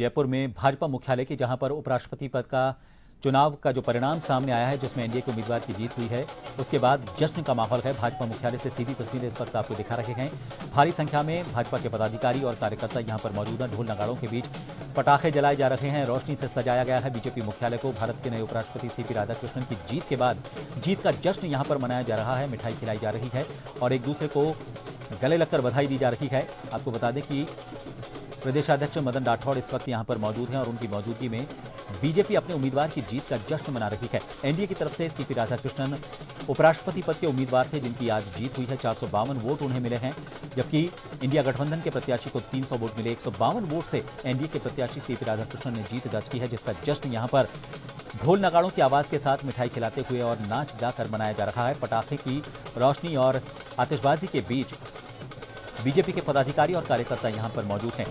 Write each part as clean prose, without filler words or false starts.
जयपुर में भाजपा मुख्यालय की, जहां पर उपराष्ट्रपति पद का चुनाव का जो परिणाम सामने आया है, जिसमें एनडीए के उम्मीदवार की जीत हुई है, उसके बाद जश्न का माहौल है। भाजपा मुख्यालय से सीधी तस्वीरें इस वक्त आपको दिखा रहे हैं। भारी संख्या में भाजपा के पदाधिकारी और कार्यकर्ता यहां पर मौजूद हैं। ढोल नगाड़ों के बीच पटाखे जलाए जा रहे हैं, रोशनी से सजाया गया है बीजेपी मुख्यालय को। भारत के नए उपराष्ट्रपति सीपी राधाकृष्णन की जीत के बाद जीत का जश्न यहां पर मनाया जा रहा है। मिठाई खिलाई जा रही है और एक दूसरे को गले लगकर बधाई दी जा रही है। आपको बता दें कि प्रदेशाध्यक्ष मदन राठौड़ इस वक्त यहां पर मौजूद हैं और उनकी मौजूदगी में बीजेपी अपने उम्मीदवार की जीत का जश्न मना रही है। एनडीए की तरफ से सीपी राधाकृष्णन उपराष्ट्रपति पद के उम्मीदवार थे, जिनकी आज जीत हुई है। 452 वोट उन्हें मिले हैं, जबकि इंडिया गठबंधन के प्रत्याशी को 300 वोट मिले। 152 वोट से एनडीए के प्रत्याशी सीपी राधाकृष्णन ने जीत दर्ज की है, जिसका जश्न यहां पर ढोल नगाड़ों की आवाज के साथ मिठाई खिलाते हुए और नाच गाकर मनाया जा रहा है। पटाखे की रोशनी और आतिशबाजी के बीच बीजेपी के पदाधिकारी और कार्यकर्ता यहां पर मौजूद हैं।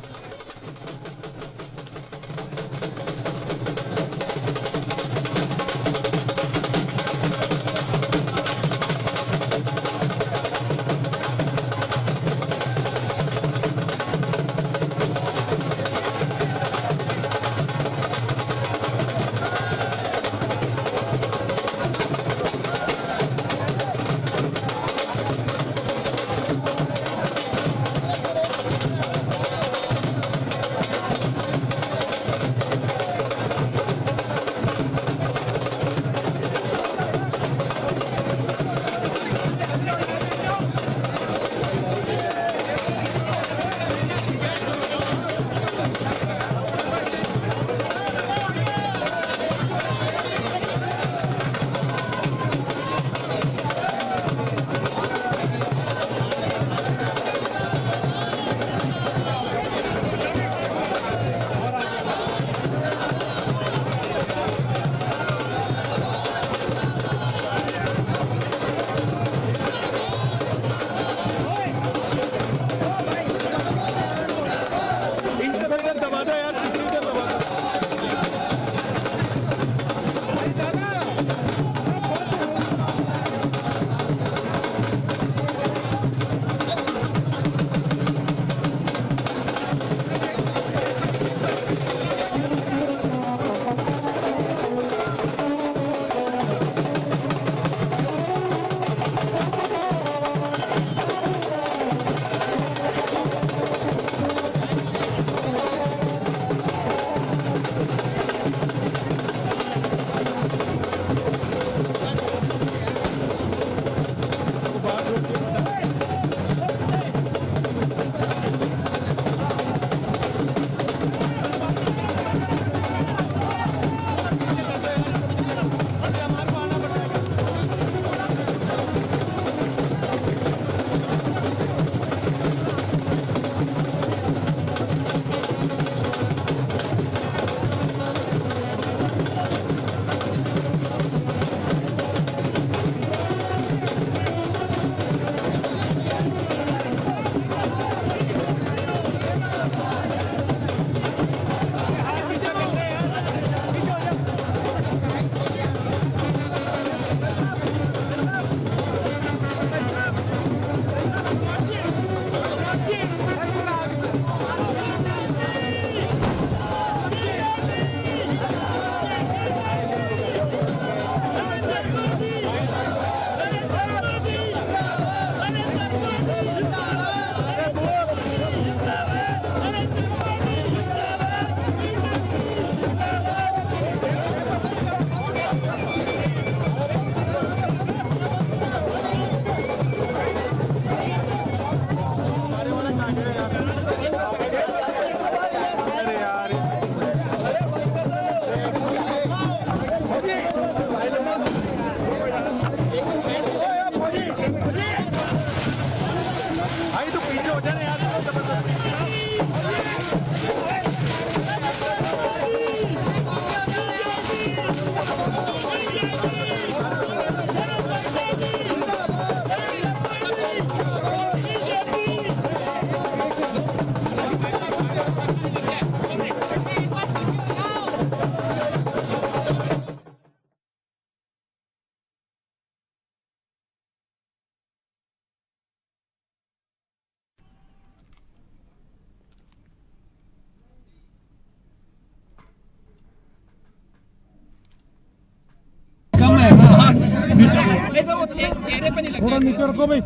ऐसा वो चेहरे पे नहीं लगता। थोड़ा नीचे रखो भाई,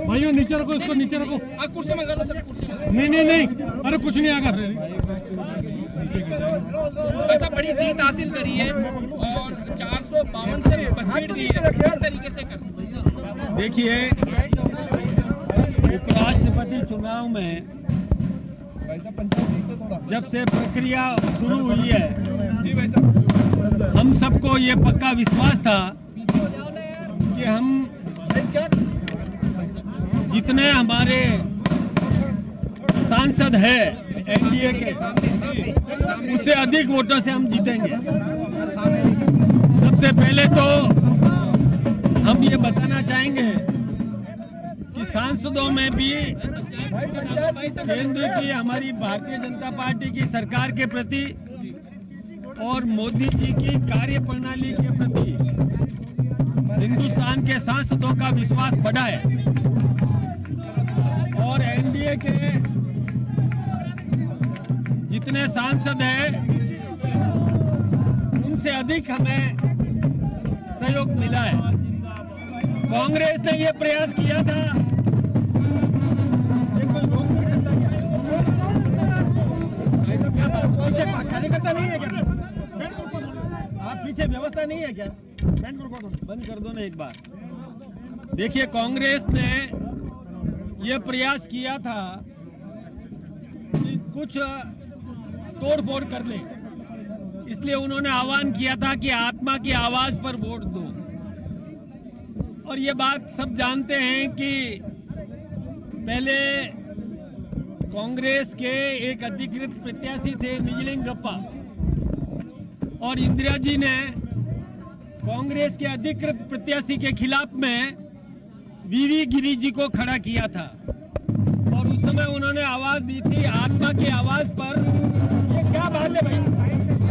भाइयों नीचे रखो, इसको नीचे रखो। कुर्सी मंगा लो सर, कुर्सी नहीं, अरे कुछ नहीं आगा। ऐसा बड़ी जीत हासिल करी है और 452 से पछड़ दी है, किस तरीके से कर? देखिए, उपराष्ट्रपति चुनाव में जब से प्रक्रिया शुरू हुई है, हम सबको ये पक्का विश्वास था कि हम जितने हमारे सांसद हैं एनडीए के, उससे अधिक वोटों से हम जीतेंगे। सबसे पहले तो हम ये बताना चाहेंगे कि सांसदों में भी केंद्र की हमारी भारतीय जनता पार्टी की सरकार के प्रति और मोदी जी की कार्य प्रणाली के प्रति हिंदुस्तान के सांसदों का विश्वास बढ़ा है और एनडीए के जितने सांसद हैं उनसे अधिक हमें सहयोग मिला है। कांग्रेस ने यह प्रयास किया था, कार्यकर्ता नहीं है क्या? आप पीछे व्यवस्था नहीं है क्या? बंद कर दो ना एक बार। देखिए, कांग्रेस ने यह प्रयास किया था कि कुछ तोड़ फोड़ कर ले, इसलिए उन्होंने आह्वान किया था कि आत्मा की आवाज पर वोट दो। और ये बात सब जानते हैं कि पहले कांग्रेस के एक अधिकृत प्रत्याशी थे निजलिंगप्पा, और इंदिरा जी ने कांग्रेस के अधिकृत प्रत्याशी के खिलाफ में वीवी गिरी जी को खड़ा किया था और उस समय उन्होंने आवाज दी थी आत्मा की आवाज पर। ये क्या बात है भाई,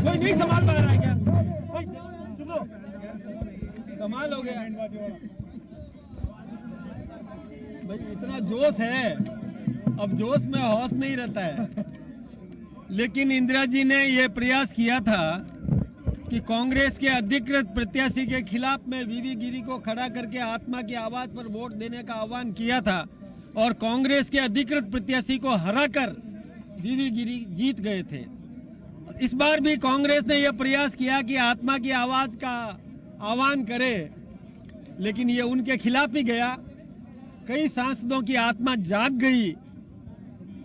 कोई नहीं संभाल पा रहा है क्या? कमाल हो गया भाई, इतना जोश है, अब जोश में होश नहीं रहता है। लेकिन इंदिरा जी ने यह प्रयास किया था कि कांग्रेस के अधिकृत प्रत्याशी के खिलाफ में वीवी गिरी को खड़ा करके आत्मा की आवाज पर वोट देने का आह्वान किया था और कांग्रेस के अधिकृत प्रत्याशी को हराकर वीवी गिरी जीत गए थे। इस बार भी कांग्रेस ने यह प्रयास किया कि आत्मा की आवाज का आह्वान करे, लेकिन ये उनके खिलाफ ही गया। कई सांसदों की आत्मा जाग गई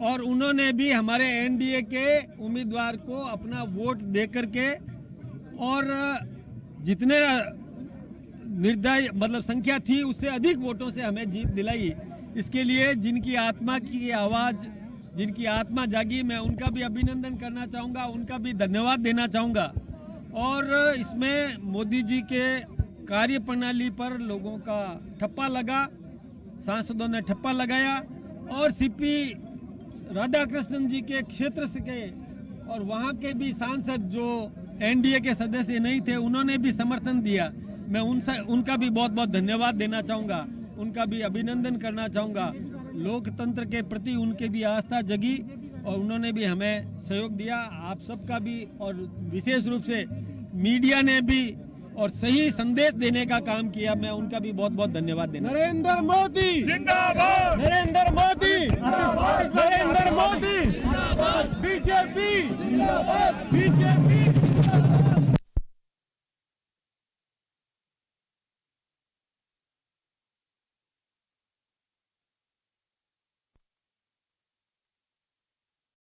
और उन्होंने भी हमारे एनडीए के उम्मीदवार को अपना वोट दे करके और जितने निर्दय मतलब संख्या थी उससे अधिक वोटों से हमें जीत दिलाई। इसके लिए जिनकी आत्मा की आवाज, जिनकी आत्मा जागी, मैं उनका भी अभिनंदन करना चाहूँगा, उनका भी धन्यवाद देना चाहूँगा। और इसमें मोदी जी के कार्य प्रणाली पर लोगों का ठप्पा लगा, सांसदों ने ठप्पा लगाया और सीपी राधाकृष्णन जी के क्षेत्र से के और वहाँ के भी सांसद जो एनडीए के सदस्य नहीं थे उन्होंने भी समर्थन दिया। मैं उनका भी बहुत बहुत धन्यवाद देना चाहूँगा, उनका भी अभिनंदन करना चाहूँगा। लोकतंत्र के प्रति उनके भी आस्था जगी और उन्होंने भी हमें सहयोग दिया। आप सबका भी और विशेष रूप से मीडिया ने भी और सही संदेश देने का काम किया, मैं उनका भी बहुत बहुत धन्यवाद देना। नरेंद्र मोदी जिंदाबाद, नरेंद्र मोदी जिंदाबाद, नरेंद्र मोदी जिंदाबाद, बीजेपी जिंदाबाद, बीजेपी।